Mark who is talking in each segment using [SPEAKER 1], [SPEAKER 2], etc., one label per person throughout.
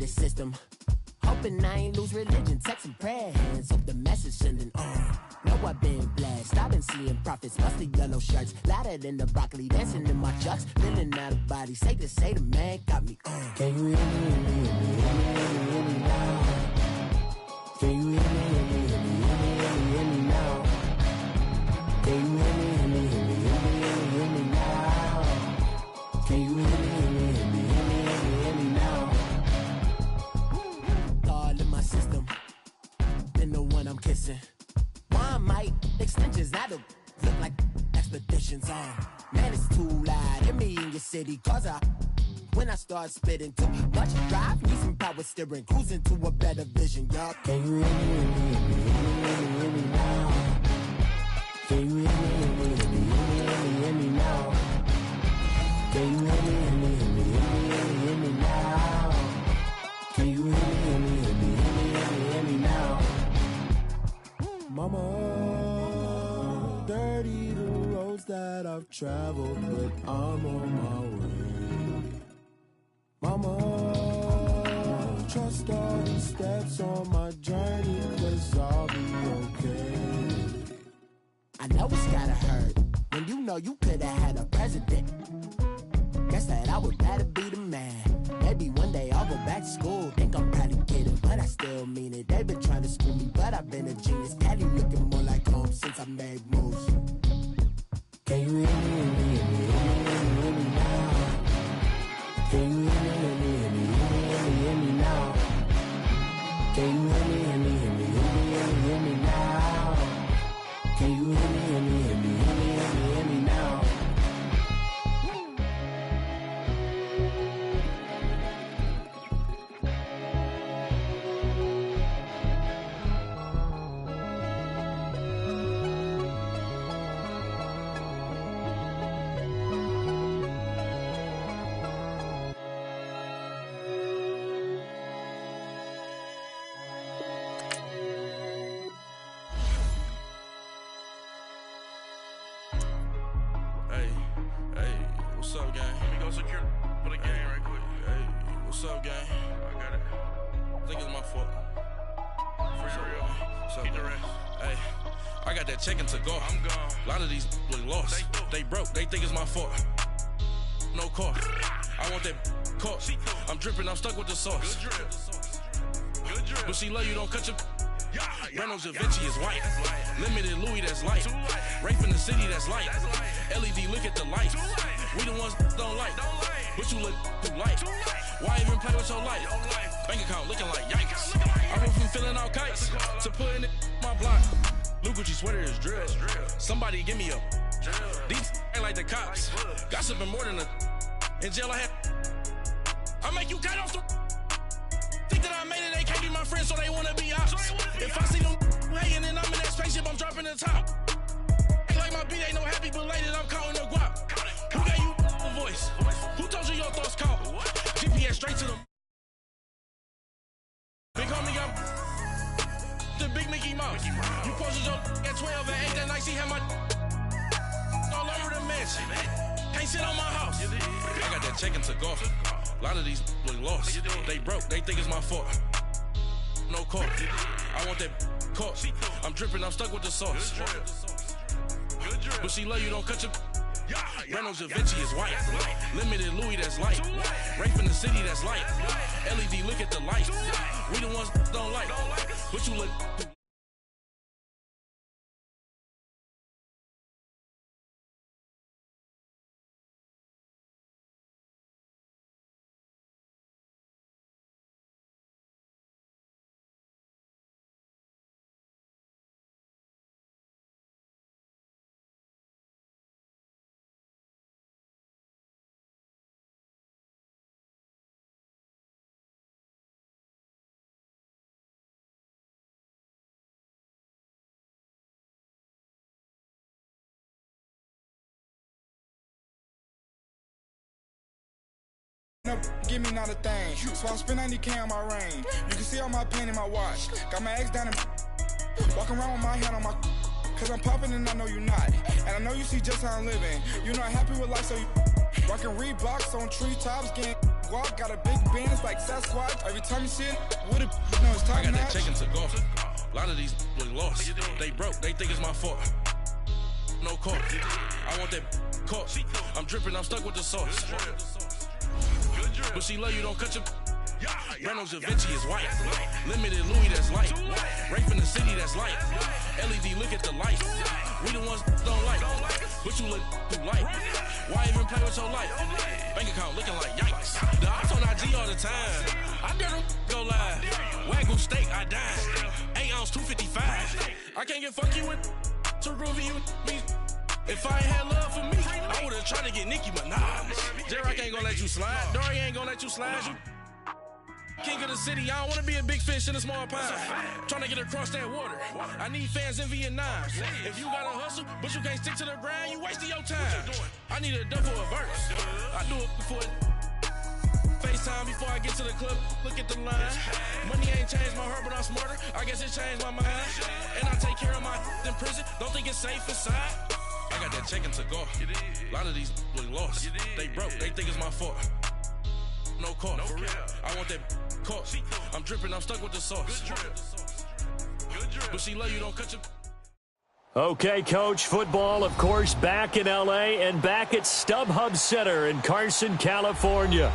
[SPEAKER 1] the system. Hoping I ain't lose religion, texting prayer hands, hope the message sending on. Know I've been blessed, I've been seeing prophets, mostly yellow shirts, louder than the broccoli, dancing in my chucks, feeling out of body, say the man got me on. Can you hear me, hear me now? Can you hear me, hear me now? Can you hear me, hear me now? Can you hear me now? God in my system, then the one I'm kissing. Why might extensions that'll look like expeditions on? Man, it's too loud. Hear me in your city, cause when I start spitting too much drive, need some power steering, cruising to a better vision, y'all. Can you hear me now? Can you hear me now? Can you hear me now? Can you hear me now? Mama, dirty the roads that I've traveled, but I'm on my way. Mama, trust all the steps on my journey, 'cause I'll be okay. I know it's gotta hurt when you know you could've had a president. Guess that I would rather be the man. Maybe one day I'll go back to school. Think I'm probably kidding, but I still mean it. They've been trying to school me, but I've been a genius. Cali looking more like home since I made moves. Can you hear me now? Can you hear me now? Can you hear me now? Can you hear me now?
[SPEAKER 2] What's up, gang? Let me go secure for the game right quick. Hey, what's up, gang? I got it. I think it's my fault. For real. What's up, keep the rest. Hey, I got that check-in to go. I'm gone. A lot of these look lost. They broke. They think it's my fault. No car. I want that caught. I'm dripping. I'm stuck with the sauce. Good drip. Good drip. But she love you. Don't cut your. Reynolds Da Vinci is white. Limited Louis, that's light. Rape in the city, that's light. LED, look at the light. We the ones don't like. But you look too light. Why even play with your life? Bank account looking like yikes. I went from filling out kites to putting it my block. New Gucci sweater is drill. Somebody give me a. These ain't like the cops. Gossiping more than a. In jail I had. I make you cut off the. Think that I made it, they can't be my friends, so they wanna be ops. If I see them hating and I'm in that spaceship, I'm dropping the top. Ain't like my beat, ain't no happy belated, I'm counting the guap. Who gave you a voice? Who told you your thoughts count? GPS straight to the. Big homie got the big Mickey Mouse. You posted your at 12 and 8 that night, she had my all over the mansion. Can't sit on my house. I got that check-in to golf. A lot of these look lost. They broke, they think it's my fault. No car. I want that caught. I'm dripping, I'm stuck with the sauce. But she love you, don't cut your. Reynolds Da Vinci is white. Limited Louis, that's light. Rape in the city, that's light. LED, look at the light. We the ones don't like. But you look.
[SPEAKER 3] Give me not a thing, so I spend 90K on my range. You can see all my pain in my watch. Got my ex down and walking around with my hand on my. Cause I'm popping and I know you're not. And I know you see just how I'm living. You're not happy with life, so you rockin' Reeboks on treetops, getting walk, got a big Benz like Sasquatch. Every time you see it, what it's top
[SPEAKER 2] I got that
[SPEAKER 3] notch.
[SPEAKER 2] check into golf. A lot of these look lost. They broke, they think it's my fault. No call. I want that caught. I'm dripping, I'm stuck with the sauce. But she love you, don't cut your. Reynolds Da Vinci is white. Limited Louis, that's light. Rape in the city, that's light. LED, look at the light. We the ones don't like. But you look through light. Why even play with your life? Bank account looking like yikes. The ops on IG all the time. I dare them go live. Wagyu steak, I dine. 8 ounce, 255. I can't get fuck you with too groovy you me. If I ain't had love for me, I would've tried to get Nicki Minaj. Derek ain't gonna let you slide. Dory ain't gonna let you slide. You king of the city, I don't wanna be a big fish in a small pond. Trying to get across that water. I need fans in Vietnam. If you gotta hustle, but you can't stick to the grind, you wasting your time. I need a double a verse. I do it before FaceTime before I get to the club. Look at the line. Money ain't changed my heart, but I'm smarter. I guess it changed my mind. And I take care of my in prison. Don't think it's safe inside. I got that check into golf. A lot of these look lost. They broke, they think it's my fault. No call, for real. I want that caught. I'm dripping, I'm stuck with the sauce. But she love you, don't cut your.
[SPEAKER 4] Okay, Coach, football, of course, back in L.A. and back at StubHub Center in Carson, California.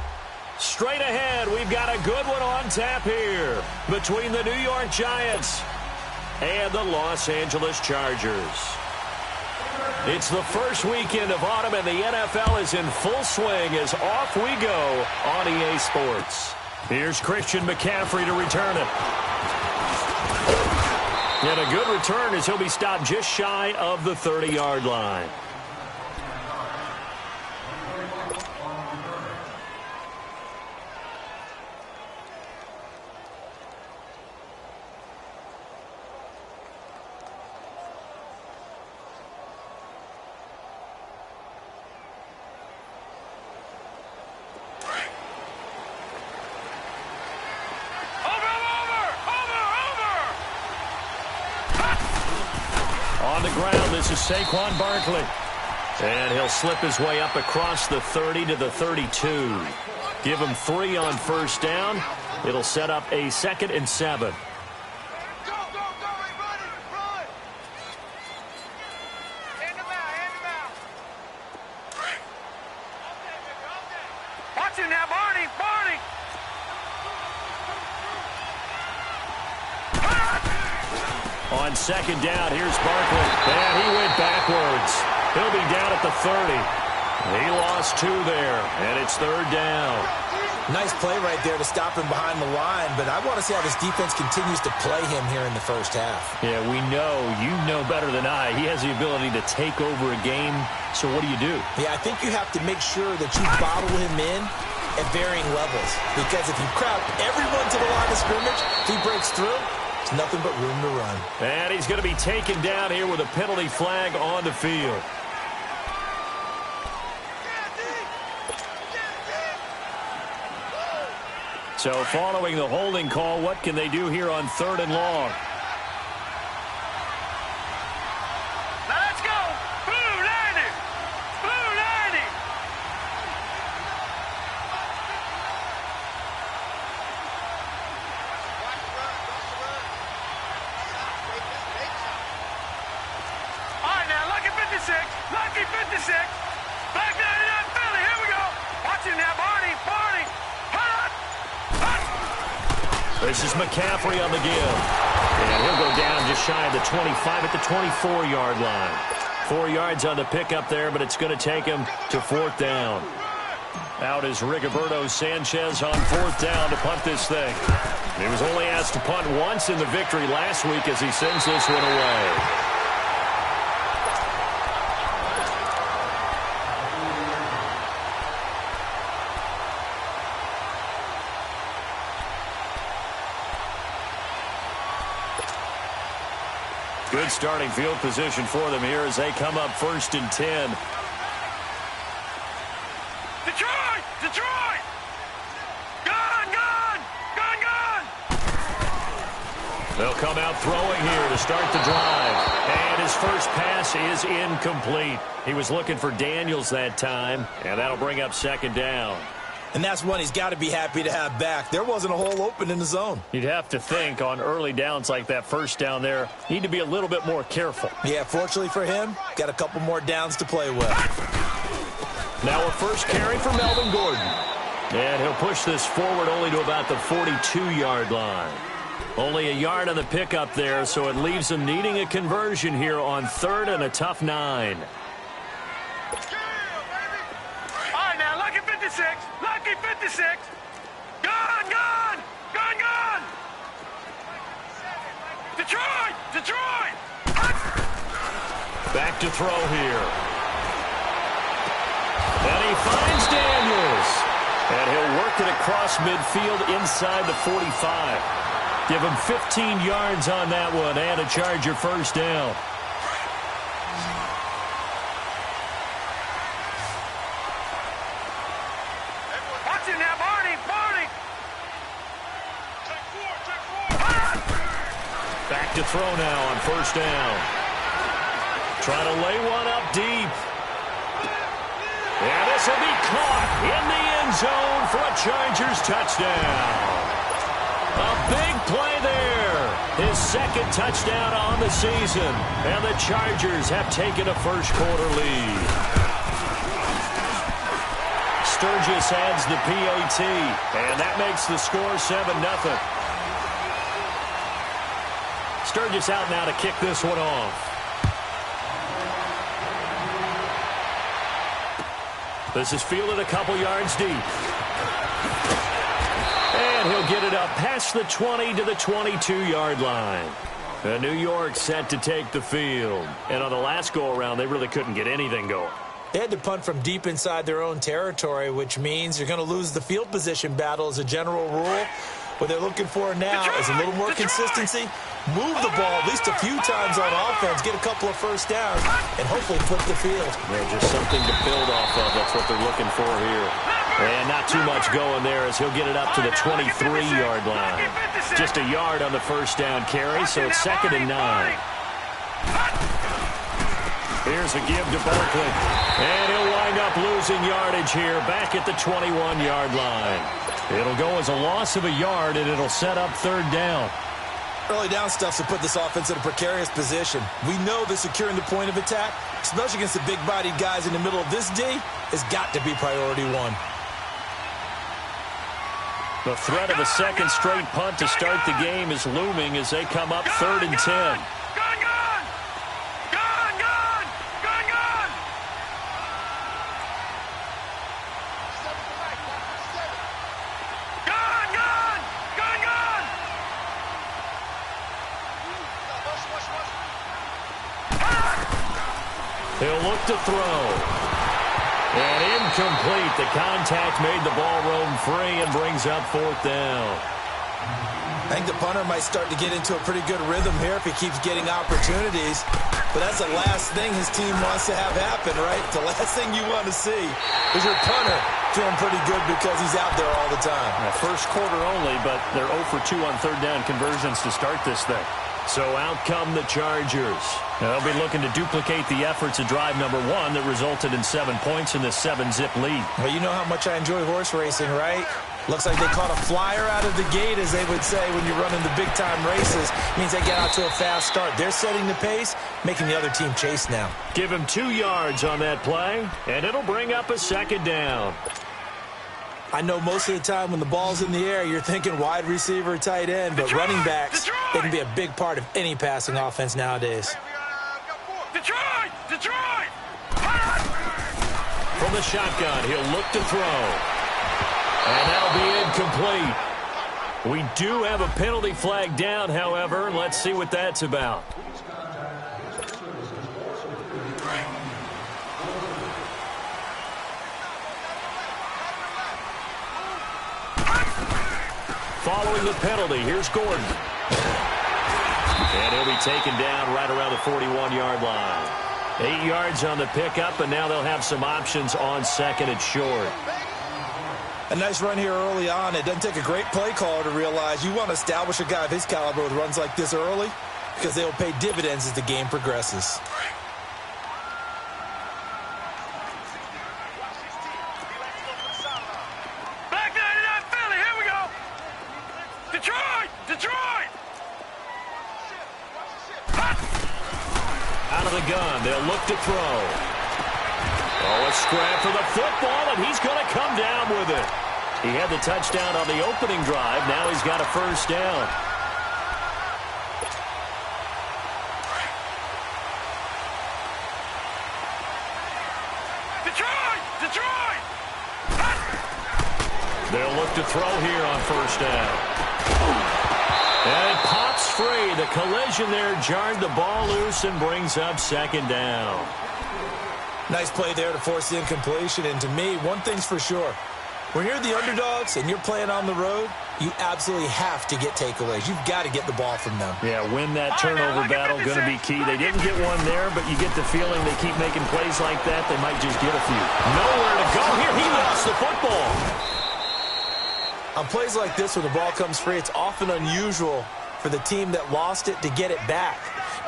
[SPEAKER 4] Straight ahead, we've got a good one on tap here between the New York Giants and the Los Angeles Chargers. It's the first weekend of autumn, and the NFL is in full swing as off we go on EA Sports. Here's Christian McCaffrey to return it. And a good return as he'll be stopped just shy of the 30-yard line. On the ground, this is Saquon Barkley. And he'll slip his way up across the 30 to the 32. Give him 3 on first down. It'll set up a 2nd and 7.
[SPEAKER 5] Go, everybody, run! Hand him out. Okay. Watch him now, Barney!
[SPEAKER 4] On 2nd down, here's Barkley. And he went backwards. He'll be down at the 30. He lost 2 there, and it's 3rd down.
[SPEAKER 6] Nice play right there to stop him behind the line, but I want to see how this defense continues to play him here in the first half.
[SPEAKER 4] Yeah, we know. You know better than I. He has the ability to take over a game, so what do you do?
[SPEAKER 6] Yeah, I think you have to make sure that you bottle him in at varying levels, because if you crowd everyone to the line of scrimmage, if he breaks through, it's nothing but room to run.
[SPEAKER 4] And he's going to be taken down here with a penalty flag on the field. So following the holding call, what can they do here on 3rd and long?
[SPEAKER 5] Now let's go! Blue 90! Blue 90! All right, now, lucky 56. Lucky 56. Black 99 Philly, here we go. Watch him now, Barney.
[SPEAKER 4] This is McCaffrey on the give. And he'll go down just shy of the 25 at the 24-yard line. 4 yards on the pickup there, but it's going to take him to 4th down. Out is Rigoberto Sanchez on 4th down to punt this thing. He was only asked to punt once in the victory last week as he sends this one away. Good starting field position for them here as they come up 1st and 10.
[SPEAKER 5] Detroit! Gun!
[SPEAKER 4] They'll come out throwing here to start the drive. And his first pass is incomplete. He was looking for Daniels that time, and that'll bring up 2nd down.
[SPEAKER 6] And that's one he's got to be happy to have back. There wasn't a hole open in the zone.
[SPEAKER 4] You'd have to think on early downs like that first down there, need to be a little bit more careful.
[SPEAKER 6] Yeah, fortunately for him, got a couple more downs to play with.
[SPEAKER 4] Now a first carry for Melvin Gordon. And he'll push this forward only to about the 42-yard line. Only a yard on the pickup there, so it leaves him needing a conversion here on 3rd and a tough 9.
[SPEAKER 5] All right, now, lucky 56. Lucky 56. Gone, gone. Gone, gone. Detroit. Detroit.
[SPEAKER 4] Back to throw here. And he finds Daniels. And he'll work it across midfield inside the 45. Give him 15 yards on that one and a Charger first down.
[SPEAKER 5] Watch it now, Barney. Barney.
[SPEAKER 4] Back to throw now on first down. Trying to lay one up deep. And this will be caught in the end zone for a Chargers touchdown. A big play there. His second touchdown on the season. And the Chargers have taken a first-quarter lead. Sturgis adds the PAT. And that makes the score 7-0. Sturgis out now to kick this one off. This is fielded a couple yards deep. And he'll get it up past the 20 to the 22-yard line. And New York set to take the field. And on the last go-around, they really couldn't get anything going.
[SPEAKER 6] They had to punt from deep inside their own territory, which means you're going to lose the field position battle as a general rule. What they're looking for now is a little more consistency. Move the ball at least a few times on offense, get a couple of first downs, and hopefully flip the field.
[SPEAKER 4] Yeah, just something to build off of. That's what they're looking for here. And not too much going there as he'll get it up to the 23-yard line. Just a yard on the first down carry, so it's 2nd and 9. Here's a give to Barkley. And he'll wind up losing yardage here back at the 21-yard line. It'll go as a loss of a yard, and it'll set up 3rd down.
[SPEAKER 6] Early down stuff to put this offense in a precarious position. We know that securing the point of attack, especially against the big-bodied guys in the middle of this D, has got to be priority 1.
[SPEAKER 4] The threat of a second straight punt to start the game is looming as they come up 3rd and 10. He'll look to throw. And incomplete. The contact made the ball roam free and brings up 4th down.
[SPEAKER 6] I think the punter might start to get into a pretty good rhythm here if he keeps getting opportunities. But that's the last thing his team wants to have happen, right? The last thing you want to see is your punter feeling pretty good because he's out there all the time.
[SPEAKER 4] First quarter only, but they're 0 for 2 on 3rd down conversions to start this thing. So out come the Chargers. They'll be looking to duplicate the efforts of drive number 1 that resulted in 7 points in this 7-zip lead.
[SPEAKER 6] Well, you know how much I enjoy horse racing, right? Looks like they caught a flyer out of the gate, as they would say when you're running the big-time races. Means they get out to a fast start. They're setting the pace, making the other team chase now.
[SPEAKER 4] Give him 2 yards on that play, and it'll bring up a 2nd down.
[SPEAKER 6] I know most of the time when the ball's in the air, you're thinking wide receiver, tight end, but running backs, they can be a big part of any passing offense nowadays.
[SPEAKER 5] Detroit! Detroit!
[SPEAKER 4] From the shotgun, he'll look to throw. And that'll be incomplete. We do have a penalty flag down, however. Let's see what that's about. Following the penalty, here's Gordon. And he'll be taken down right around the 41-yard line. 8 yards on the pickup, and now they'll have some options on 2nd and short.
[SPEAKER 6] A nice run here early on. It doesn't take a great play caller to realize you want to establish a guy of his caliber with runs like this early because they will pay dividends as the game progresses.
[SPEAKER 4] Out of the gun, they'll look to throw. Oh, a scrap for the football, and he's going to come down with it. He had the touchdown on the opening drive. Now he's got a first down.
[SPEAKER 5] Detroit!
[SPEAKER 4] They'll look to throw here on first down. And it pops free. The collision there jarred the ball loose and brings up second down.
[SPEAKER 6] Nice play there to force the incompletion. And to me, one thing's for sure. When you're the underdogs and you're playing on the road, you absolutely have to get takeaways. You've got to get the ball from them.
[SPEAKER 4] Yeah, win that turnover battle, going to be key. They didn't get one there, but you get the feeling they keep making plays like that, they might just get a few. Nowhere to go here. He lost the football.
[SPEAKER 6] On plays like this, when the ball comes free, it's often unusual for the team that lost it to get it back.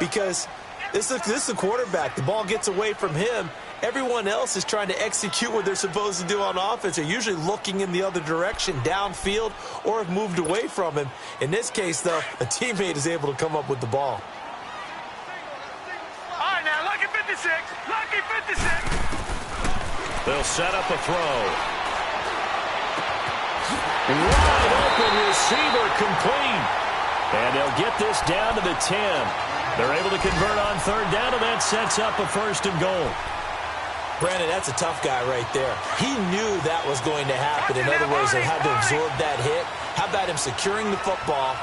[SPEAKER 6] Because this is the quarterback. The ball gets away from him. Everyone else is trying to execute what they're supposed to do on offense. They're usually looking in the other direction, downfield, or have moved away from him. In this case, though, a teammate is able to come up with the ball.
[SPEAKER 5] All right, now, lucky 56. Lucky 56.
[SPEAKER 4] They'll set up a throw. Wide open receiver complete. And they'll get this down to the 10. They're able to convert on third down, and that sets up a first and goal.
[SPEAKER 6] Brandon, that's a tough guy right there. He knew that was going to happen. In other words, they had to absorb that hit. How about him securing the football,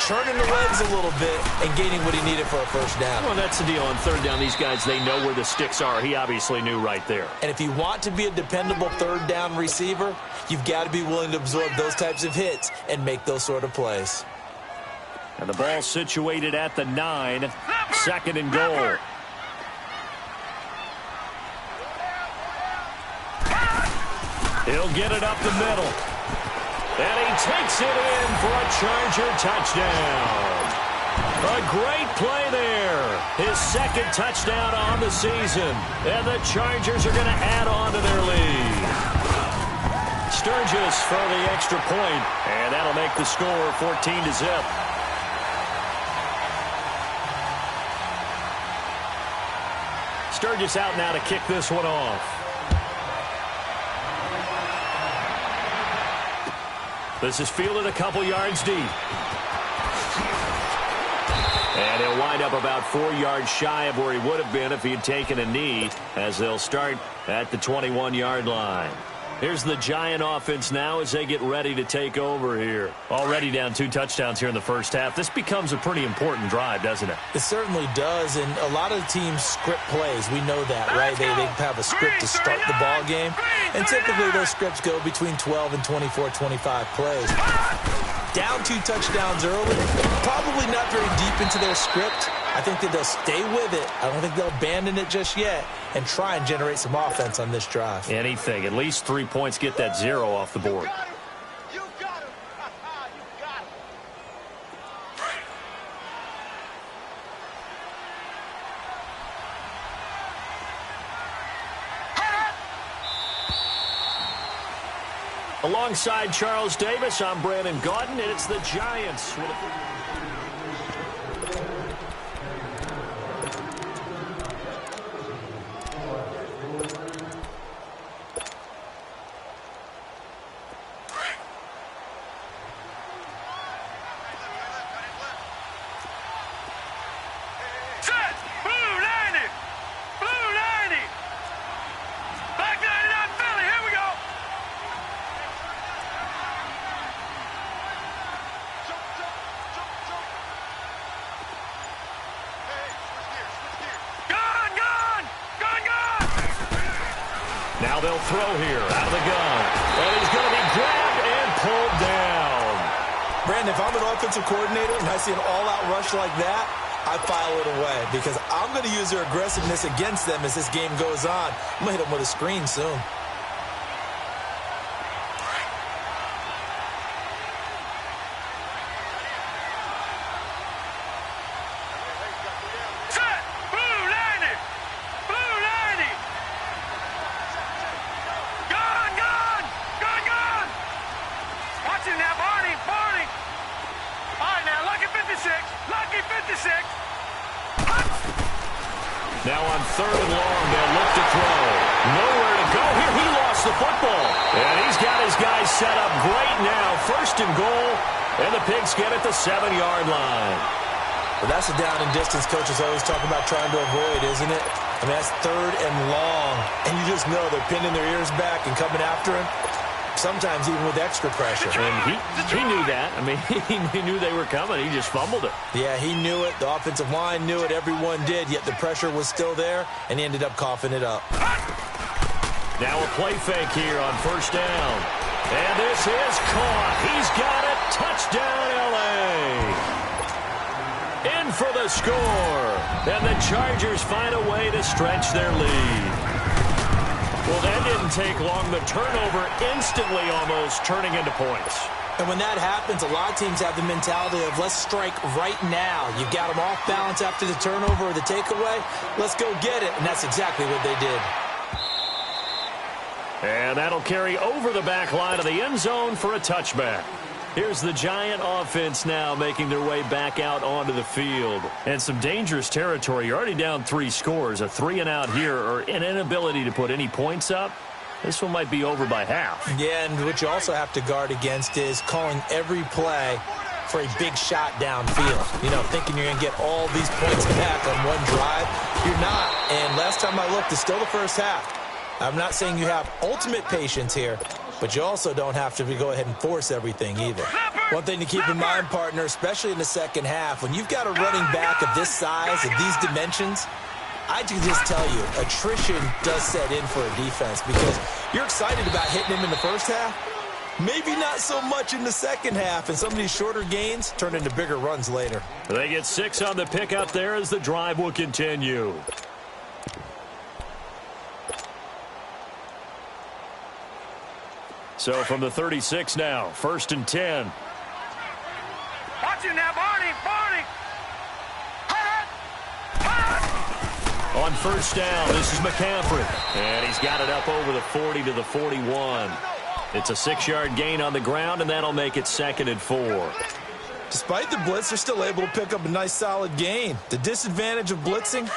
[SPEAKER 6] churning the legs a little bit, and gaining what he needed for a first down?
[SPEAKER 4] Well, that's the deal. On third down, these guys, they know where the sticks are. He obviously knew right there.
[SPEAKER 6] And if you want to be a dependable third down receiver, you've got to be willing to absorb those types of hits and make those sort of plays.
[SPEAKER 4] And the ball situated at the 9, second and goal. He'll get it up the middle. And he takes it in for a Charger touchdown. A great play there. His second touchdown on the season. And the Chargers are going to add on to their lead. Sturgis for the extra point. And that'll make the score 14-0. Sturgis out now to kick this one off. This is fielded a couple yards deep. And he'll wind up about 4 yards shy of where he would have been if he had taken a knee, as they'll start at the 21-yard line. Here's the Giant offense now as they get ready to take over here. Already down 2 touchdowns here in the first half. This becomes a pretty important drive, doesn't it?
[SPEAKER 6] It certainly does, and a lot of the teams script plays. We know that, right? They have a script to start the ball game, and typically those scripts go between 12 and 24, 25 plays. Down 2 touchdowns early, probably not very deep into their script. I think that they'll stay with it. I don't think they'll abandon it just yet and try and generate some offense on this drive.
[SPEAKER 4] Anything. At least 3 points, get that 0 off the board.
[SPEAKER 5] You got him. You got him.
[SPEAKER 4] Alongside Charles Davis, I'm Brandon Gaudin, and it's the Giants with
[SPEAKER 5] Set. Blue 90. Blue 90. Black 99 Philly. Here we go.
[SPEAKER 4] Now they'll throw here out of the gun. And he's going to be grabbed and pulled down.
[SPEAKER 6] Brandon, if I'm an offensive coordinator and I see an all-out rush like that, I file it away because I'm going to use their aggressiveness against them as this game goes on. I'm going to hit them with a screen soon.
[SPEAKER 4] Now on 3rd and long, they'll look to throw. Nowhere to go here. He lost the football. And he's got his guys set up great now. 1st and goal, and the Pigs get at the 7-yard line.
[SPEAKER 6] Well, that's a down and distance coaches always talk about trying to avoid, isn't it? I mean, that's 3rd and long, and you just know they're pinning their ears back and coming after him, sometimes even with extra pressure.
[SPEAKER 4] And he knew that. I mean, he knew they were coming. He just fumbled it.
[SPEAKER 6] Yeah, he knew it. The offensive line knew it. Everyone did, yet the pressure was still there, and he ended up coughing it up.
[SPEAKER 4] Now a play fake here on 1st down. And this is caught. He's got it. Touchdown, L.A. In for the score. And the Chargers find a way to stretch their lead. Well, that didn't take long. The turnover instantly almost turning into points.
[SPEAKER 6] And when that happens, a lot of teams have the mentality of let's strike right now. You've got them off balance after the turnover or the takeaway. Let's go get it. And that's exactly what they did.
[SPEAKER 4] And that'll carry over the back line of the end zone for a touchback. Here's the Giant offense now making their way back out onto the field. And some dangerous territory. You're already down 3 scores. A 3-and-out here or an inability to put any points up. This one might be over by half. Yeah, and what you also have to guard against is calling every play for a big shot downfield. You know, thinking you're going to get all these points back on one drive. You're not. And last time I looked, it's still the first half. I'm not saying you have ultimate patience here, but you also don't have to go ahead and force everything either. One thing to keep in mind, partner, especially in the second half, when you've got a running back of this size, of these dimensions, I can just tell you, attrition does set in for a defense because you're excited about hitting him in the first half. Maybe not so much in the second half, and some of these shorter gains turn into bigger runs later. They get 6 on the pick out there as the drive will continue. So from the 36 now, 1st and 10.
[SPEAKER 5] Watch it now, Barney.
[SPEAKER 4] On 1st down, this is McCaffrey. And he's got it up over the 40 to the 41. It's a 6-yard gain on the ground, and that'll make it 2nd and 4.
[SPEAKER 6] Despite the blitz, they're still able to pick up a nice solid gain. The disadvantage of blitzing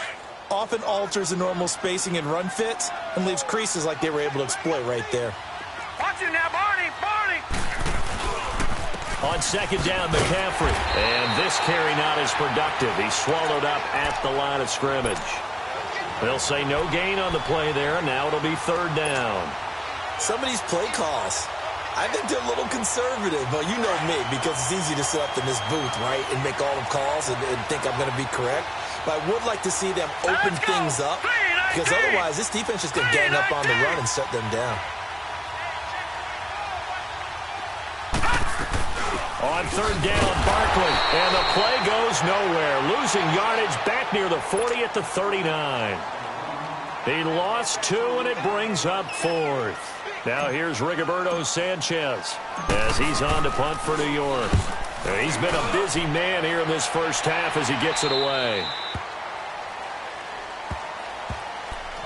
[SPEAKER 6] often alters the normal spacing and run fits and leaves creases like they were able to exploit right there.
[SPEAKER 5] Watch it now, Barney.
[SPEAKER 4] On 2nd down, McCaffrey. And this carry not as productive. He's swallowed up at the line of scrimmage. They'll say no gain on the play there. Now it'll be 3rd down.
[SPEAKER 6] Some of these play calls, I think they're a little conservative. But you know me, because it's easy to sit up in this booth, right, and make all the calls and think I'm going to be correct. But I would like to see them open things up, because otherwise this defense is going to gang up on the run and shut them down.
[SPEAKER 4] On 3rd down, Barkley, and the play goes nowhere. Losing yardage back near the 40 at the 39. He lost 2, and it brings up 4th. Now here's Rigoberto Sanchez as he's on to punt for New York. He's been a busy man here in this first half as he gets it away.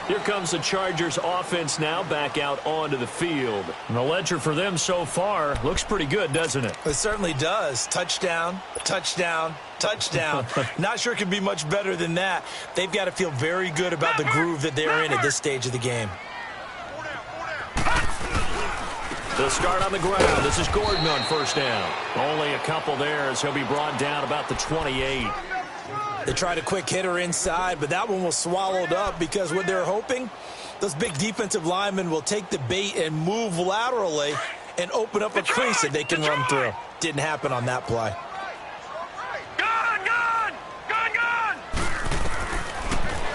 [SPEAKER 4] Here comes the Chargers offense now back out onto the field. And the ledger for them so far looks pretty good, doesn't it?
[SPEAKER 6] It certainly does. Touchdown, touchdown, touchdown. Not sure it can be much better than that. They've got to feel very good about the groove that they're in at this stage of the game.
[SPEAKER 4] The start on the ground. This is Gordon on 1st down. Only a couple there as he'll be brought down about the 28.
[SPEAKER 6] They tried a quick hitter inside, but that one was swallowed up because what they're hoping, those big defensive linemen will take the bait and move laterally and open up a crease that they can run through. Didn't happen on that play.
[SPEAKER 5] Gone!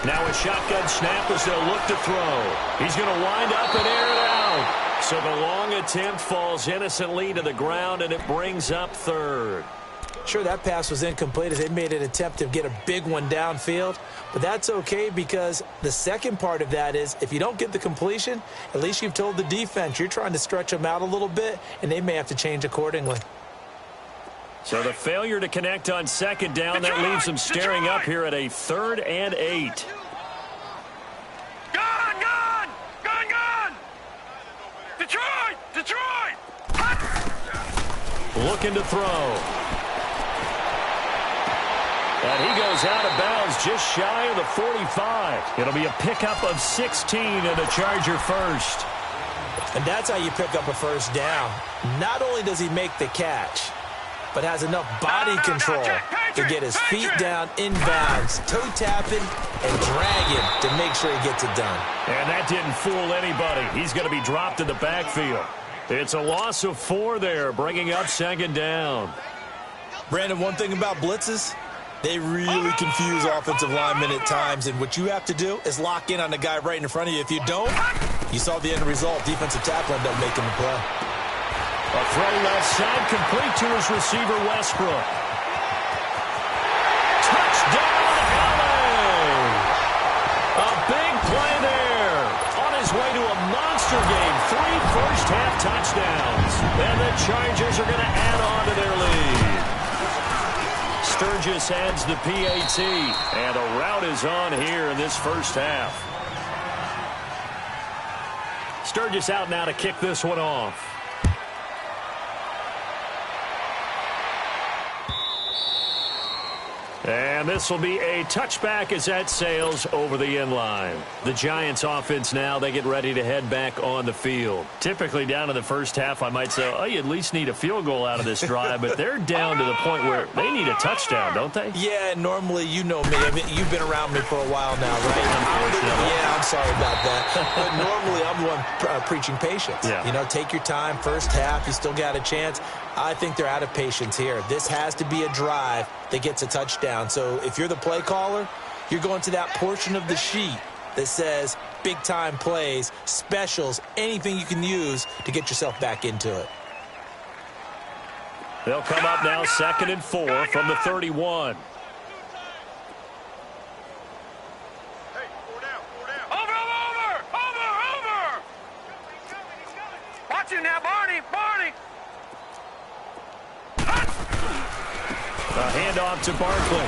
[SPEAKER 4] Now a shotgun snap as they'll look to throw. He's going to wind up and air it out. So the long attempt falls innocently to the ground, and it brings up 3rd.
[SPEAKER 6] Sure, that pass was incomplete as they made an attempt to get a big one downfield, but that's okay because the second part of that is if you don't get the completion, at least you've told the defense you're trying to stretch them out a little bit, and they may have to change accordingly.
[SPEAKER 4] So the failure to connect on 2nd down, that leaves them staring up here at a 3rd and 8.
[SPEAKER 5] Gone! Detroit!
[SPEAKER 4] Looking to throw. And he goes out of bounds just shy of the 45. It'll be a pickup of 16 and a Charger first.
[SPEAKER 6] And that's how you pick up a first down. Not only does he make the catch, but has enough body control to get his feet down inbounds, toe tapping and dragging to make sure he gets it done.
[SPEAKER 4] And that didn't fool anybody. He's going to be dropped in the backfield. It's a loss of 4 there, bringing up second down.
[SPEAKER 6] Brandon, one thing about blitzes, they really confuse offensive linemen at times, and what you have to do is lock in on the guy right in front of you. If you don't, you saw the end result. Defensive tackle ended up making the play.
[SPEAKER 4] A throw left side, complete to his receiver, Westbrook. Touchdown, LA! A big play there. On his way to a monster game. 3 first-half touchdowns. And the Chargers are going to add on to their lead. Sturgis adds the PAT. And a rout is on here in this first half. Sturgis out now to kick this one off. And this will be a touchback as that sails over the end line. The Giants offense now, they get ready to head back on the field. Typically down in the first half, I might say, oh, you at least need a field goal out of this drive, but they're down to the point where they need a touchdown, don't they?
[SPEAKER 6] Yeah, normally, you know me. I mean, you've been around me for a while now, right? Yeah, I'm sorry about that. But normally, I'm the one preaching patience.
[SPEAKER 4] Yeah.
[SPEAKER 6] You know, take your time. First half, you still got a chance. I think they're out of patience here. This has to be a drive that gets a touchdown. So if you're the play caller, you're going to that portion of the sheet that says big-time plays, specials, anything you can use to get yourself back into it.
[SPEAKER 4] They'll come up now 2nd and 4 from the 31.
[SPEAKER 5] Over! Watch him now, Barney!
[SPEAKER 4] A handoff to Barkley.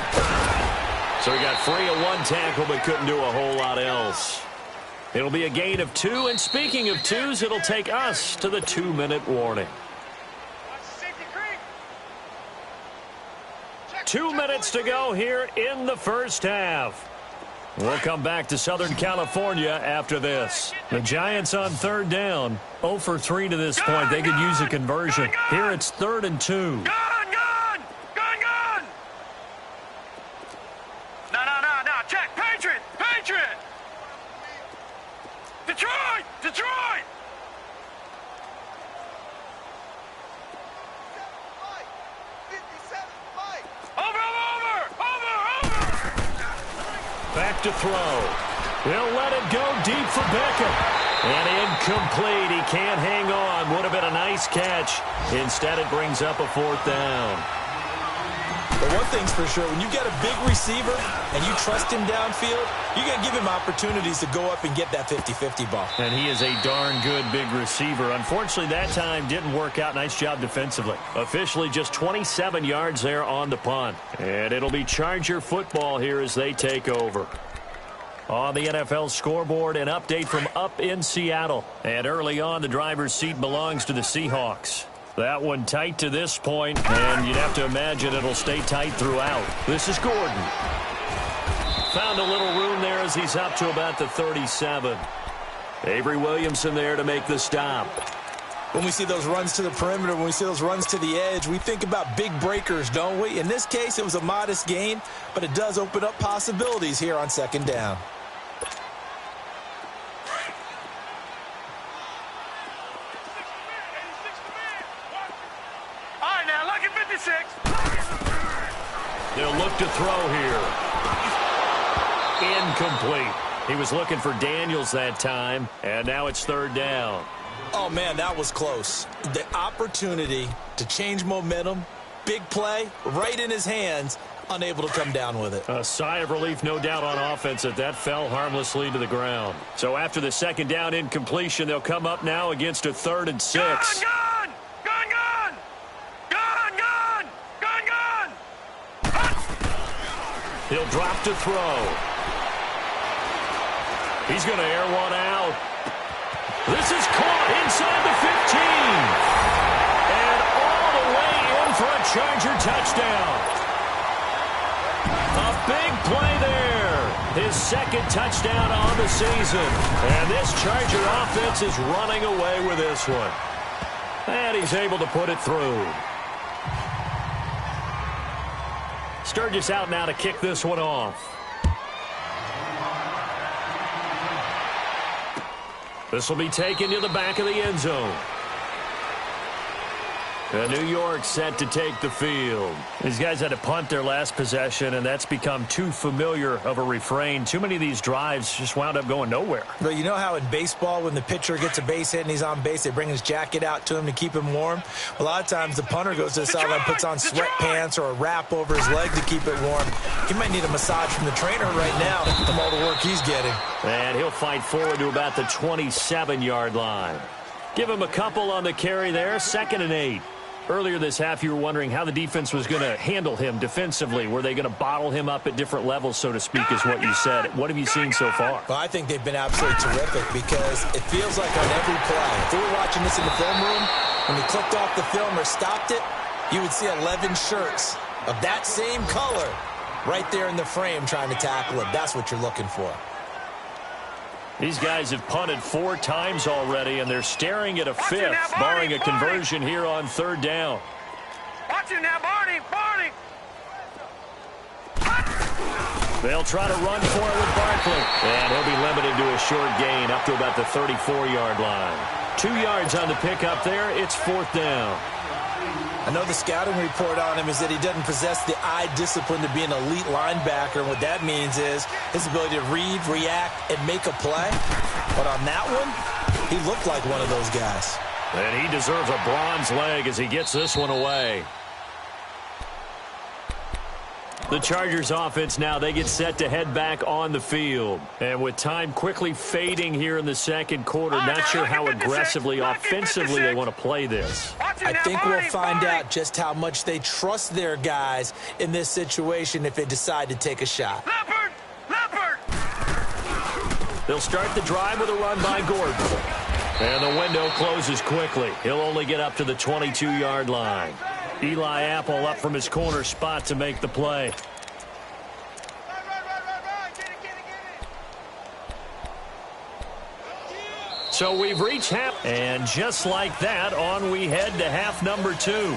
[SPEAKER 4] So he got free of 1 tackle but couldn't do a whole lot else. It'll be a gain of 2, and speaking of 2s, it'll take us to the 2-minute warning. 2 minutes to go here in the first half. We'll come back to Southern California after this. The Giants on 3rd down. 0 for 3 to this point. They could use a conversion. Here it's 3rd and 2.
[SPEAKER 5] Gun! No, check! Patriot! Detroit! Over!
[SPEAKER 4] Back to throw. He'll let it go deep for Beckham. And incomplete. He can't hang on. Would have been a nice catch. Instead, it brings up a 4th down.
[SPEAKER 6] But one thing's for sure, when you get a big receiver and you trust him downfield, you're going to give him opportunities to go up and get that 50-50 ball.
[SPEAKER 4] And he is a darn good big receiver. Unfortunately, that time didn't work out. Nice job defensively. Officially just 27 yards there on the punt. And it'll be Charger football here as they take over. On the NFL scoreboard, an update from up in Seattle. And early on, the driver's seat belongs to the Seahawks. That one tight to this point, and you'd have to imagine it'll stay tight throughout. This is Gordon. Found a little room there as he's up to about the 37. Avery Williamson there to make the stop.
[SPEAKER 6] When we see those runs to the perimeter, when we see those runs to the edge, we think about big breakers, don't we? In this case, it was a modest gain, but it does open up possibilities here on 2nd down.
[SPEAKER 4] They'll look to throw here. Incomplete. He was looking for Daniels that time, and now it's 3rd down.
[SPEAKER 6] Oh, man, that was close. The opportunity to change momentum, big play, right in his hands, unable to come down with it.
[SPEAKER 4] A sigh of relief, no doubt, on offense that fell harmlessly to the ground. So after the 2nd down incompletion, they'll come up now against a 3rd and 6.
[SPEAKER 5] Gun!
[SPEAKER 4] He'll drop to throw. He's going to air one out. This is caught inside the 15. And all the way in for a Charger touchdown. A big play there. his second touchdown on the season. And this Charger offense is running away with this one. And he's able to put it through. Sturgis out now to kick this one off. This will be taken to the back of the end zone. New York set to take the field. These guys had to punt their last possession, and that's become too familiar of a refrain. Too many of these drives just wound up going nowhere.
[SPEAKER 6] But you know how in baseball, when the pitcher gets a base hit and he's on base, they bring his jacket out to him to keep him warm? A lot of times the punter goes to the sideline, puts on sweatpants or a wrap over his leg to keep it warm. He might need a massage from the trainer right now from all the work he's getting.
[SPEAKER 4] And he'll fight forward to about the 27-yard line. Give him a couple on the carry there, 2nd and 8. Earlier this half, you were wondering how the defense was going to handle him defensively. Were they going to bottle him up at different levels, so to speak, is what you said. What have you seen so far?
[SPEAKER 6] Well, I think they've been absolutely terrific because it feels like on every play, if we were watching this in the film room, when we clicked off the film or stopped it, you would see 11 shirts of that same color right there in the frame trying to tackle him. That's what you're looking for.
[SPEAKER 4] These guys have punted 4 times already, and they're staring at a 5th, barring a conversion here on 3rd down.
[SPEAKER 5] Watch it now, Barney!
[SPEAKER 4] They'll try to run for it with Barkley. And he'll be limited to a short gain up to about the 34-yard line. 2 yards on the pickup there. It's 4th down.
[SPEAKER 6] I know the scouting report on him is that he doesn't possess the eye discipline to be an elite linebacker. And what that means is his ability to read, react, and make a play. But on that one, he looked like one of those guys.
[SPEAKER 4] And he deserves a bronze leg as he gets this one away. The Chargers offense now, they get set to head back on the field. And with time quickly fading here in the second quarter, not sure how aggressively, offensively they want to play this.
[SPEAKER 6] I think we'll find out just how much they trust their guys in this situation if they decide to take a shot.
[SPEAKER 5] Leopard!
[SPEAKER 4] They'll start the drive with a run by Gordon. And the window closes quickly. He'll only get up to the 22-yard line. Eli Apple up from his corner spot to make the play. So we've reached half, and just like that, on we head to half number 2.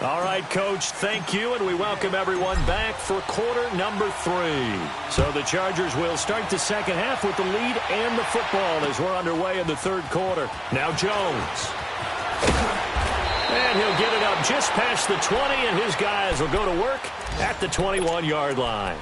[SPEAKER 4] All right, Coach, thank you, and we welcome everyone back for quarter number 3. So the Chargers will start the second half with the lead and the football as we're underway in the third quarter. Now Jones. And he'll get it up just past the 20, and his guys will go to work at the 21-yard line.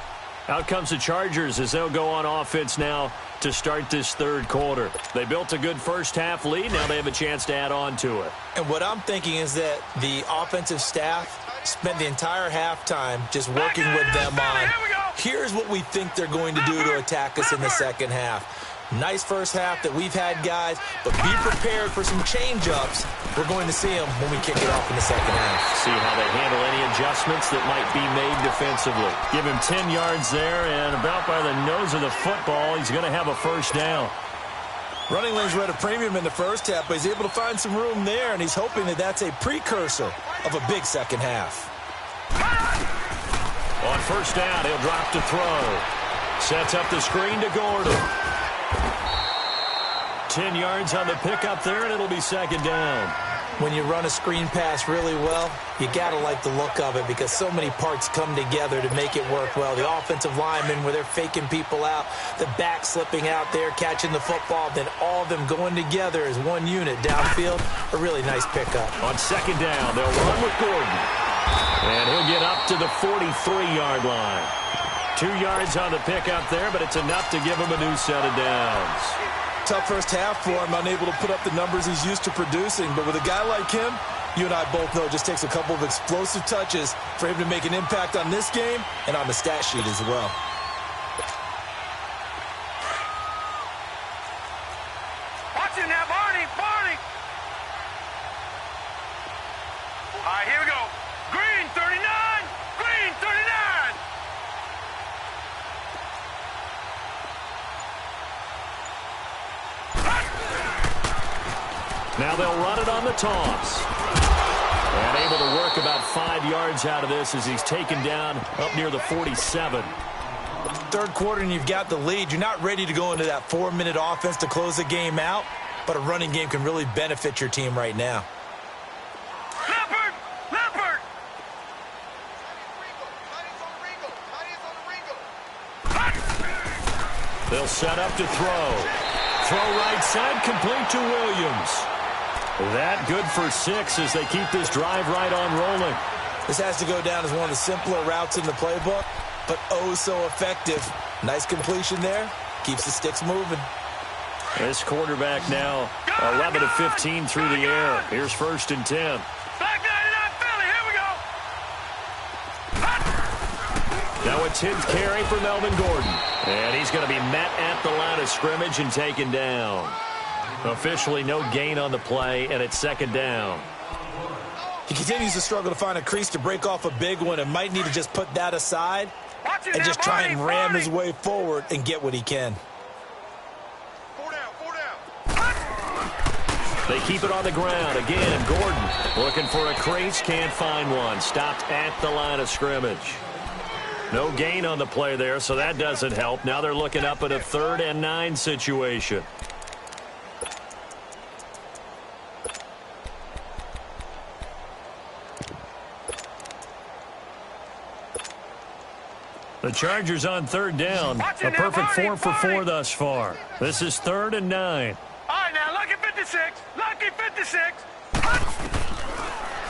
[SPEAKER 4] Out comes the Chargers as they'll go on offense now to start this third quarter. They built a good first-half lead. Now they have a chance to add on to it.
[SPEAKER 6] And what I'm thinking is that the offensive staff spent the entire halftime just working with them on, here's what we think they're going to do to attack us in the second half. Nice first half that we've had, guys, but be prepared for some change-ups. We're going to see them when we kick it off in the second half.
[SPEAKER 4] See how they handle any adjustments that might be made defensively. Give him 10 yards there, and about by the nose of the football, he's going to have a first down.
[SPEAKER 6] Running lanes were at a premium in the first half, but he's able to find some room there, and he's hoping that that's a precursor of a big second half.
[SPEAKER 4] On first down, he'll drop to throw. Sets up the screen to Gordon. 10 yards on the pickup there, and it'll be second down.
[SPEAKER 6] When you run a screen pass really well, you got to like the look of it because so many parts come together to make it work well. The offensive linemen, where they're faking people out, the back slipping out there, catching the football, then all of them going together as one unit downfield. A really nice pickup.
[SPEAKER 4] On second down, they'll run with Gordon. And he'll get up to the 43-yard line. 2 yards on the pickup there, but it's enough to give him a new set of downs.
[SPEAKER 6] Tough first half for him, unable to put up the numbers he's used to producing. But with a guy like him, you and I both know it just takes a couple of explosive touches for him to make an impact on this game and on the stat sheet as well.
[SPEAKER 5] Watch it now, Barney! All right, here we go. Green, 39! Green, 39!
[SPEAKER 4] Now they'll run it on the toss. And able to work about 5 yards out of this as he's taken down up near the 47.
[SPEAKER 6] Third quarter and you've got the lead. You're not ready to go into that 4-minute offense to close the game out, but a running game can really benefit your team right now.
[SPEAKER 5] Leopard!
[SPEAKER 4] They'll set up to throw. Throw right side, complete to Williams. That good for 6 as they keep this drive right on rolling.
[SPEAKER 6] This has to go down as one of the simpler routes in the playbook, but oh so effective. Nice completion there. Keeps the sticks moving.
[SPEAKER 4] This quarterback now 11 of 15 through the air. Here's 1st and 10.
[SPEAKER 5] Back 99 Philly, here we go.
[SPEAKER 4] Now a 10th carry for Melvin Gordon. And he's going to be met at the line of scrimmage and taken down. Officially no gain on the play, and it's 2nd down.
[SPEAKER 6] He continues to struggle to find a crease to break off a big one and might need to just put that aside and just try and ram his way forward and get what he can.
[SPEAKER 5] 4 down.
[SPEAKER 4] They keep it on the ground. Again, Gordon looking for a crease, can't find one. Stopped at the line of scrimmage. No gain on the play there, so that doesn't help. Now they're looking up at a 3rd and 9 situation. The Chargers on 3rd down. A perfect 4 for 4 thus far. This is 3rd and 9.
[SPEAKER 5] All right, now, lucky 56. Lucky 56.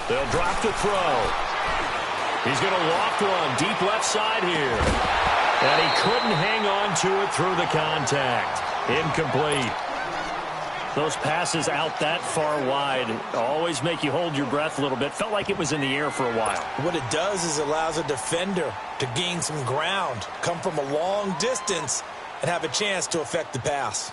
[SPEAKER 4] They'll drop to throw. He's going to loft one deep left side here. And he couldn't hang on to it through the contact. Incomplete. Those passes out that far wide always make you hold your breath a little bit. Felt like it was in the air for a while.
[SPEAKER 6] What it does is it allows a defender to gain some ground, come from a long distance, and have a chance to affect the pass.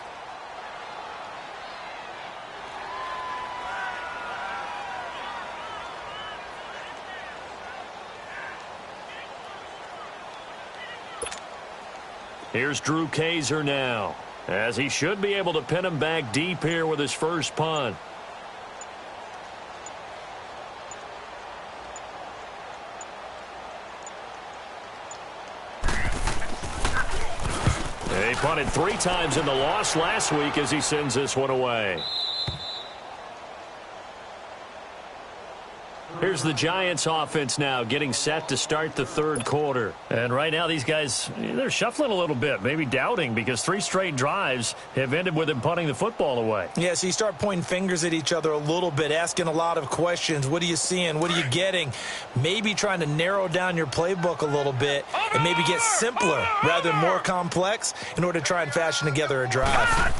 [SPEAKER 4] Here's Drew Kaiser now, as he should be able to pin him back deep here with his first punt. He punted 3 times in the loss last week as he sends this one away. Here's the Giants offense now getting set to start the 3rd quarter. And right now these guys, they're shuffling a little bit, maybe doubting, because 3 straight drives have ended with him punting the football away.
[SPEAKER 6] Yeah, so you start pointing fingers at each other a little bit, asking a lot of questions. What are you seeing? What are you getting? Maybe trying to narrow down your playbook a little bit and maybe get simpler rather than more complex in order to try and fashion together a drive.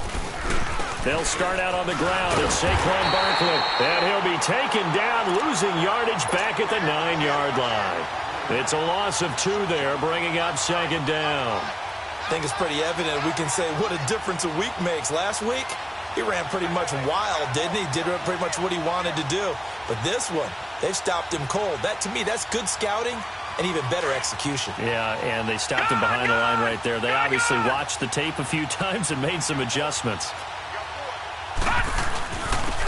[SPEAKER 4] They'll start out on the ground. It's Saquon Barkley. And he'll be taken down, losing yardage back at the 9-yard line. It's a loss of 2 there, bringing up 2nd down.
[SPEAKER 6] I think it's pretty evident. We can say what a difference a week makes. Last week, he ran pretty much wild, didn't he? Did pretty much what he wanted to do. But this one, they've stopped him cold. That, to me, that's good scouting and even better execution.
[SPEAKER 4] Yeah, and they stopped him behind the line right there. They obviously watched the tape a few times and made some adjustments.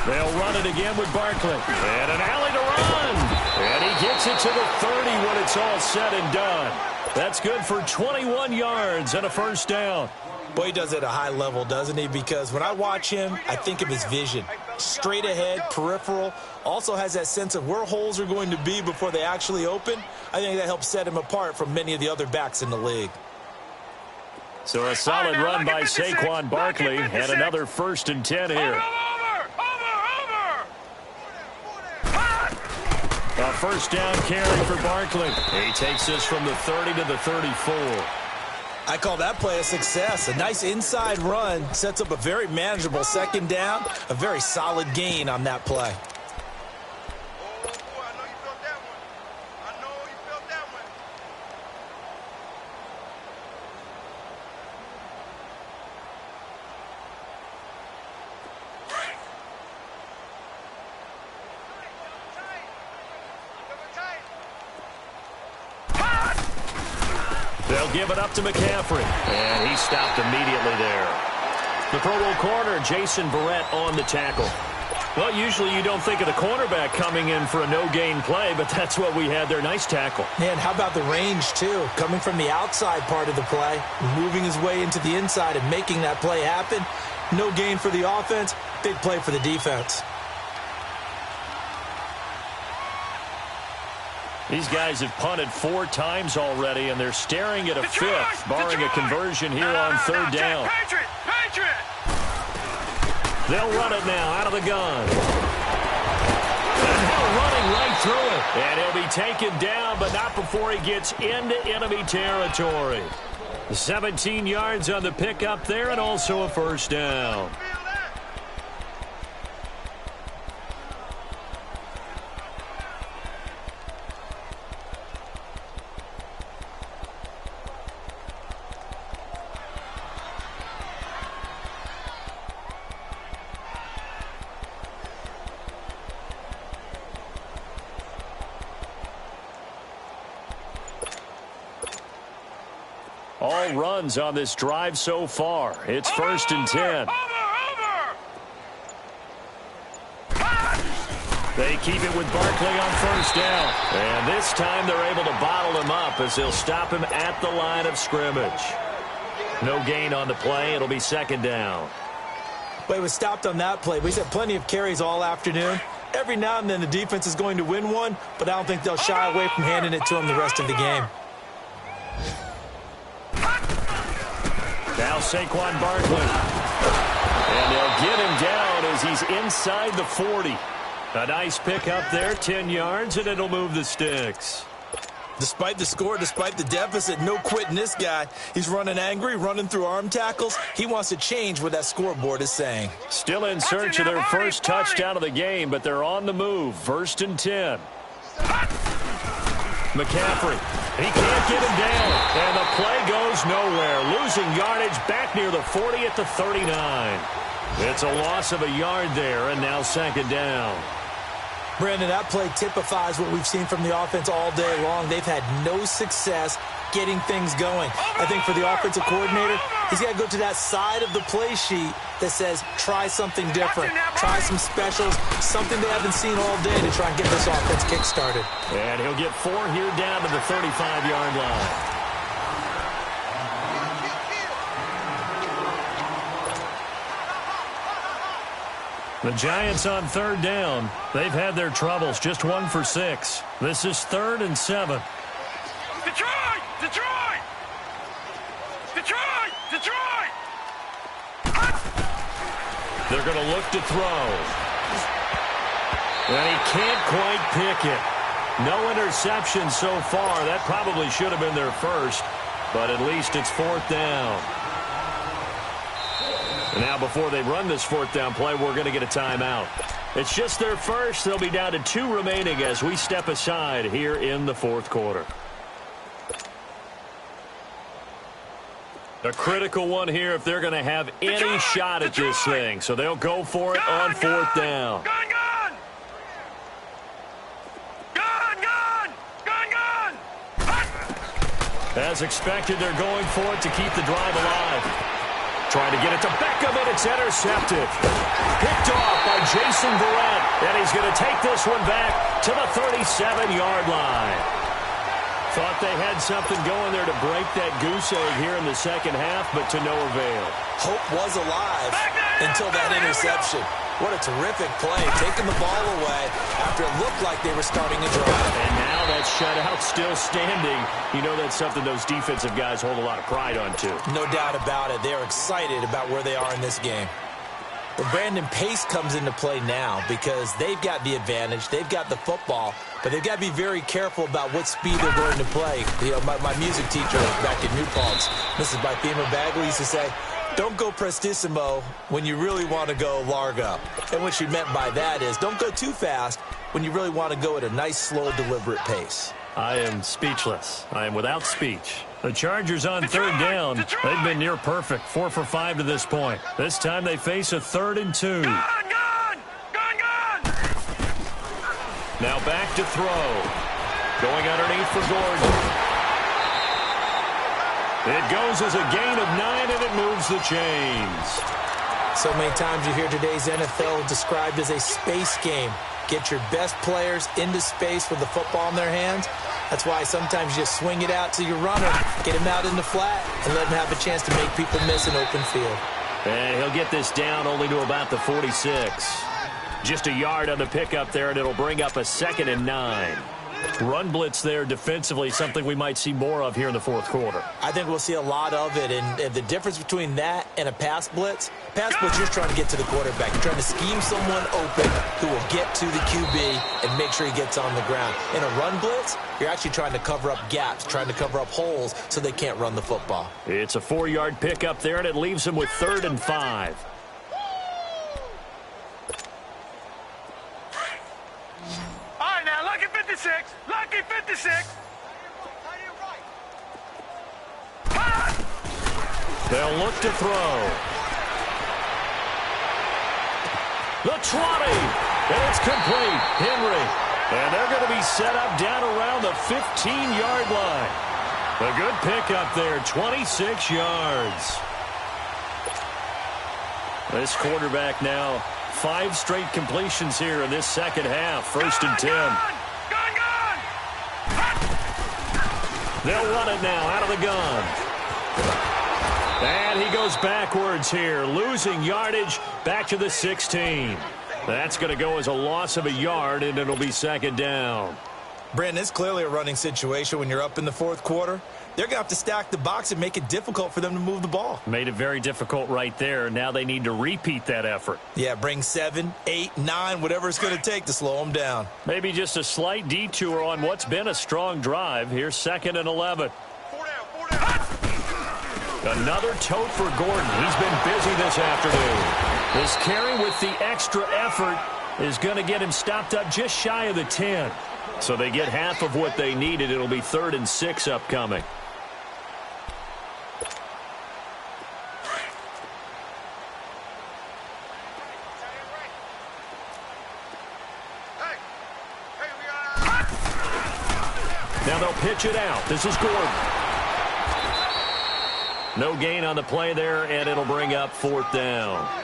[SPEAKER 4] They'll run it again with Barkley. And an alley to run. And he gets it to the 30 when it's all said and done. That's good for 21 yards and a 1st down.
[SPEAKER 6] Boy, he does it at a high level, doesn't he? Because when I watch him, I think of his vision. Straight ahead, peripheral. Also has that sense of where holes are going to be before they actually open. I think that helps set him apart from many of the other backs in the league.
[SPEAKER 4] So a solid run by Saquon Barkley and another 1st and 10 here. A 1st down carry for Barkley. He takes this from the 30 to the 34.
[SPEAKER 6] I call that play a success. A nice inside run sets up a very manageable 2nd down. A very solid gain on that play.
[SPEAKER 4] They'll give it up to McCaffrey, and he stopped immediately there. The Pro Bowl corner, Jason Verrett, on the tackle. Well, usually you don't think of the cornerback coming in for a no-gain play, but that's what we had there. Nice tackle.
[SPEAKER 6] Man, how about the range, too? Coming from the outside part of the play, moving his way into the inside and making that play happen. No gain for the offense, big play for the defense.
[SPEAKER 4] These guys have punted 4 times already, and they're staring at a fifth, barring a conversion here on third down.
[SPEAKER 5] Patriot!
[SPEAKER 4] They'll run it now out of the gun. And they're running right through it. And he'll be taken down, but not before he gets into enemy territory. 17 yards on the pickup there, and also a first down. All runs on this drive so far. It's first and 10. They keep it with Barkley on first down. And this time they're able to bottle him up as they'll stop him at the line of scrimmage. No gain on the play. It'll be second down.
[SPEAKER 6] Well, he was stopped on that play, but he's had plenty of carries all afternoon. Every now and then the defense is going to win one, but I don't think they'll shy away from handing it to him the rest of the game.
[SPEAKER 4] Now Saquon Barkley. And they'll get him down as he's inside the 40. A nice pick up there, 10 yards, and it'll move the sticks.
[SPEAKER 6] Despite the score, despite the deficit, no quitting this guy. He's running angry, running through arm tackles. He wants to change what that scoreboard is saying.
[SPEAKER 4] Still in search of their first touchdown of the game, but they're on the move. First and 10. McCaffrey. He can't get him down. And the play goes nowhere. Losing yardage back near the 40 at the 39. It's a loss of a yard there, and now second down.
[SPEAKER 6] Brandon, that play typifies what we've seen from the offense all day long. They've had no success getting things going. I think for the offensive coordinator, he's got to go to that side of the play sheet that says, try something different. Try some specials, something they haven't seen all day to try and get this offense kick-started.
[SPEAKER 4] And he'll get 4 here down to the 35-yard line. The Giants on third down. They've had their troubles, just 1 for 6. This is 3rd and 7.
[SPEAKER 5] Detroit! Detroit! Detroit! Detroit!
[SPEAKER 4] They're going to look to throw. And he can't quite pick it. No interception so far. That probably should have been their first, but at least it's 4th down. And now before they run this 4th down play, we're going to get a timeout. It's just their first. They'll be down to 2 remaining as we step aside here in the 4th quarter. A critical one here if they're going to have any shot at this thing. So they'll go for it on 4th down. As expected, they're going for it to keep the drive alive. Trying to get it to Beckham, and it's intercepted. Picked off by Jason Verrett, and he's going to take this one back to the 37-yard line. Thought they had something going there to break that goose egg here in the second half, but to no avail.
[SPEAKER 6] Hope was alive until that interception. What a terrific play, taking the ball away after it looked like they were starting a drive.
[SPEAKER 4] And now that shutout still standing. You know that's something those defensive guys hold a lot of pride on, too.
[SPEAKER 6] No doubt about it. They're excited about where they are in this game. But Brandon, pace comes into play now because they've got the advantage. They've got the football, but they've got to be very careful about what speed they're going to play. You know, my music teacher back in New Paltz, Mrs. Bythema Bagley, used to say, don't go prestissimo when you really want to go largo. And what she meant by that is don't go too fast when you really want to go at a nice, slow, deliberate pace.
[SPEAKER 4] I am speechless. I am without speech. The Chargers on third down. They've been near perfect, 4 for 5 to this point. This time they face a 3rd and 2.
[SPEAKER 5] Gone!
[SPEAKER 4] Now back to throw. Going underneath for Gordon. It goes as a gain of 9, and it moves the chains.
[SPEAKER 6] So many times you hear today's NFL described as a space game. Get your best players into space with the football in their hands. That's why sometimes you just swing it out to your runner, get him out in the flat, and let him have a chance to make people miss an open field.
[SPEAKER 4] And he'll get this down only to about the 46. Just a yard on the pickup there, and it'll bring up a 2nd and 9. Run blitz there defensively, something we might see more of here in the fourth quarter.
[SPEAKER 6] I think we'll see a lot of it, and the difference between that and a pass blitz, you're trying to get to the quarterback. You're trying to scheme someone open who will get to the QB and make sure he gets on the ground. In a run blitz, you're actually trying to cover up gaps, trying to cover up holes so they can't run the football.
[SPEAKER 4] It's a 4-yard pickup there, and it leaves him with 3rd and 5.
[SPEAKER 5] Lucky 56! Lucky 56!
[SPEAKER 4] They'll look to throw. The 20, and it's complete. Henry, and they're going to be set up down around the 15-yard line. A good pickup there, 26 yards. This quarterback now 5 straight completions here in this second half. 1st and 10.
[SPEAKER 5] Gun!
[SPEAKER 4] They'll run it now out of the gun. And he goes backwards here, losing yardage back to the 16. That's going to go as a loss of a yard, and it'll be 2nd down.
[SPEAKER 6] Brandon, it's clearly a running situation when you're up in the fourth quarter. They're going to have to stack the box and make it difficult for them to move the ball.
[SPEAKER 4] Made it very difficult right there. Now they need to repeat that effort.
[SPEAKER 6] Yeah, bring 7, 8, 9, whatever it's going to take to slow them down.
[SPEAKER 4] Maybe just a slight detour on what's been a strong drive. Here's 2nd and 11.
[SPEAKER 5] 4 down.
[SPEAKER 4] Another tote for Gordon. He's been busy this afternoon. This carry with the extra effort is going to get him stopped up just shy of the 10. So they get half of what they needed. It'll be 3rd and 6 upcoming. Now they'll pitch it out. This is Gordon. No gain on the play there, and it'll bring up 4th down.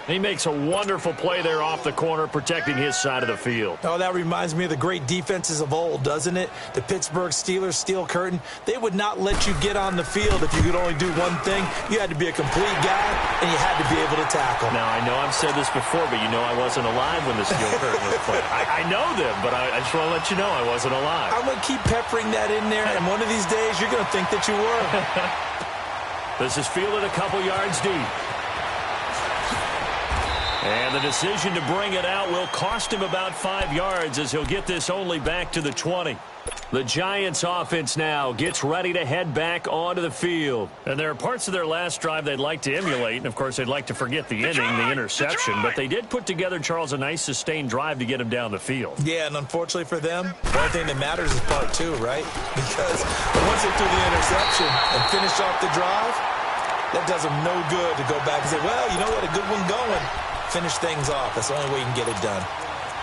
[SPEAKER 4] He makes a wonderful play there off the corner, protecting his side of the field.
[SPEAKER 6] Oh, that reminds me of the great defenses of old, doesn't it? The Pittsburgh Steelers steel curtain. They would not let you get on the field if you could only do one thing. You had to be a complete guy, and you had to be able to tackle.
[SPEAKER 4] Now, I know I've said this before, but you know I wasn't alive when the steel curtain was played. I know them, but I just want to let you know I wasn't alive.
[SPEAKER 6] I'm going to keep peppering that in there, and one of these days you're going to think that you were.
[SPEAKER 4] This is fielded a couple yards deep. And the decision to bring it out will cost him about 5 yards as he'll get this only back to the 20. The Giants offense now gets ready to head back onto the field. And there are parts of their last drive they'd like to emulate. And, of course, they'd like to forget the inning, the interception. But they did put together, Charles, a nice sustained drive to get him down the field.
[SPEAKER 6] Yeah, and unfortunately for them, the only thing that matters is part 2, right? Because once they threw the interception and finished off the drive, that does them no good to go back and say, well, you know what, a good one going. Finish things off. That's the only way you can get it done.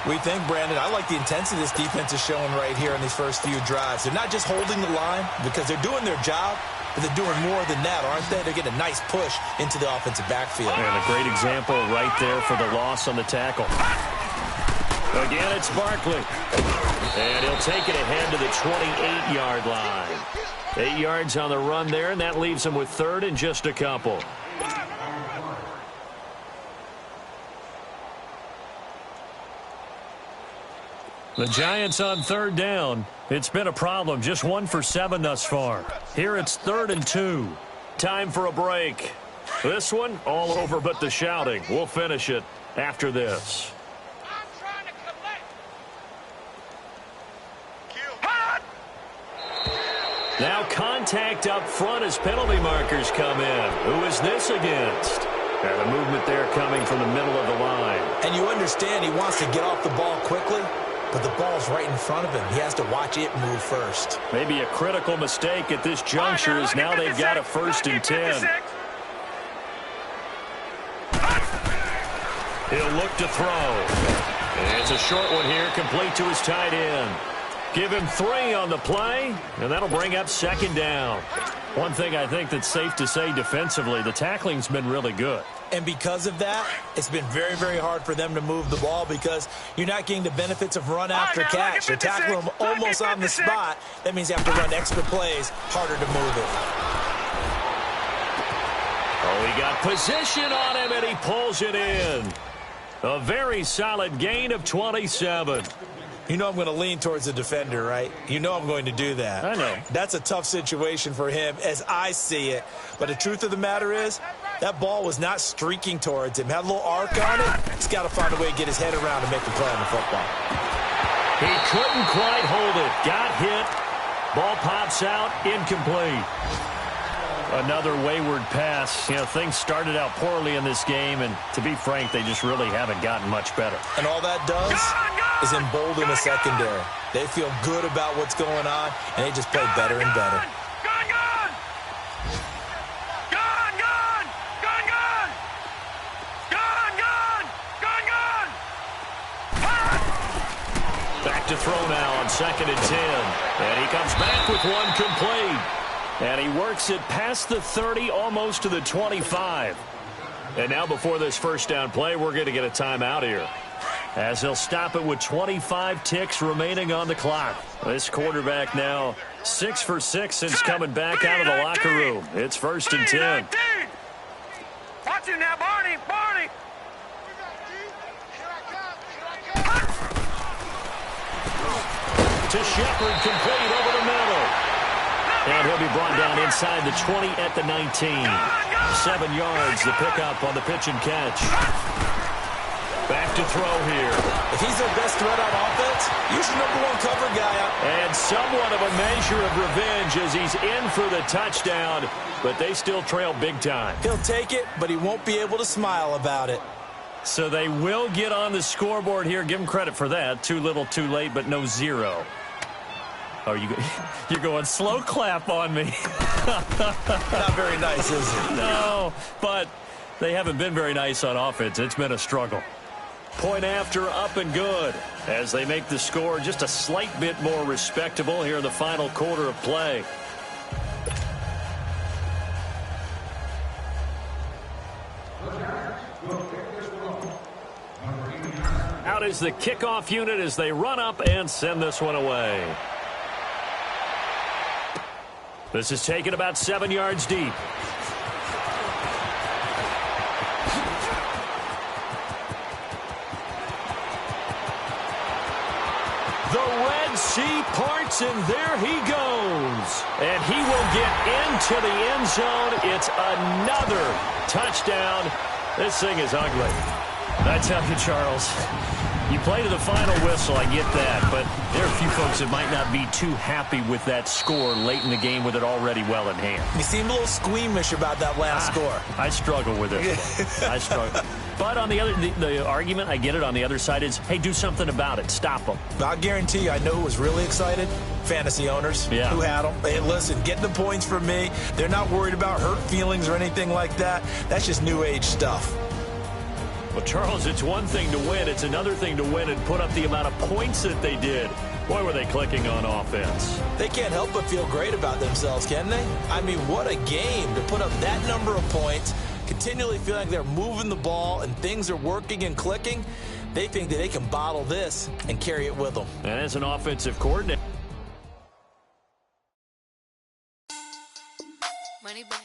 [SPEAKER 6] We think, Brandon, I like the intensity this defense is showing right here in these first few drives. They're not just holding the line because they're doing their job, but they're doing more than that, aren't they? They're getting a nice push into the offensive backfield.
[SPEAKER 4] And a great example right there for the loss on the tackle. Again, it's Barkley. And he'll take it ahead to the 28-yard line. 8 yards on the run there, and that leaves him with 3rd and just a couple. The Giants on 3rd down. It's been a problem. Just 1 for 7 thus far. Here it's 3rd and 2. Time for a break. This one, all over but the shouting. We'll finish it after this. Now contact up front as penalty markers come in. Who is this against? And a movement there coming from the middle of the line.
[SPEAKER 6] And you understand he wants to get off the ball quickly, but the ball's right in front of him. He has to watch it move first.
[SPEAKER 4] Maybe a critical mistake at this juncture as now they've got a 1st and 10. He'll look to throw. It's a short one here, complete to his tight end. Give him 3 on the play, and that'll bring up 2nd down. One thing I think that's safe to say defensively, the tackling's been really good.
[SPEAKER 6] And because of that, it's been very, very hard for them to move the ball because you're not getting the benefits of run after catch. You're tackling them almost on the spot. That means you have to run extra plays, harder to move it.
[SPEAKER 4] Oh, he got position on him, and he pulls it in. A very solid gain of 27.
[SPEAKER 6] You know I'm going to lean towards the defender, right? You know I'm going to do that.
[SPEAKER 4] I know.
[SPEAKER 6] That's a tough situation for him as I see it. But the truth of the matter is, that ball was not streaking towards him. Had a little arc on it. He's got to find a way to get his head around and make the play on the football.
[SPEAKER 4] He couldn't quite hold it. Got hit. Ball pops out. Incomplete. Another wayward pass. You know, things started out poorly in this game, and to be frank, they just really haven't gotten much better.
[SPEAKER 6] And all that does is embolden the secondary. They feel good about what's going on, and they just play better and better.
[SPEAKER 4] Back to throw now on 2nd and 10. And he comes back with one complete. And he works it past the 30, almost to the 25. And now before this first down play, we're going to get a timeout here, as they'll stop it with 25 ticks remaining on the clock. This quarterback now 6 for 6 since coming back out of the locker room. It's 1st and 10.
[SPEAKER 5] Watch him now, Barney. Barney.
[SPEAKER 4] To Shepard, complete over the middle. And he'll be brought down inside the 20 at the 19. 7 yards, the pickup on the pitch and catch. Back to throw here.
[SPEAKER 6] If he's their best threat on offense, use the #1 cover guy out.
[SPEAKER 4] And somewhat of a measure of revenge as he's in for the touchdown, but they still trail big time.
[SPEAKER 6] He'll take it, but he won't be able to smile about it.
[SPEAKER 4] So they will get on the scoreboard here. Give them credit for that. Too little, too late, but no 0. Oh, you're going slow clap on me.
[SPEAKER 6] Not very nice, is it?
[SPEAKER 4] No, but they haven't been very nice on offense. It's been a struggle. Point after, up and good, as they make the score just a slight bit more respectable here in the final quarter of play. Out is the kickoff unit as they run up and send this one away. This is taken about 7 yards deep. The Red Sea parts, and there he goes. And he will get into the end zone. It's another touchdown. This thing is ugly. I tell you, Charles, you play to the final whistle, I get that, but there are a few folks that might not be too happy with that score late in the game with it already well in hand.
[SPEAKER 6] You seem a little squeamish about that last score.
[SPEAKER 4] I struggle with it. I struggle. But on the other, the argument, I get it, on the other side is, hey, do something about it. Stop them.
[SPEAKER 6] I'll guarantee you, I know who was really excited. Fantasy owners who had them. Hey, listen, get the points from me. They're not worried about hurt feelings or anything like that. That's just new age stuff.
[SPEAKER 4] Well, Charles, it's one thing to win. It's another thing to win and put up the amount of points that they did. Boy, were they clicking on offense.
[SPEAKER 6] They can't help but feel great about themselves, can they? I mean, what a game to put up that number of points, continually feeling like they're moving the ball and things are working and clicking. They think that they can bottle this and carry it with them.
[SPEAKER 4] And as an offensive coordinator.
[SPEAKER 7] Money back.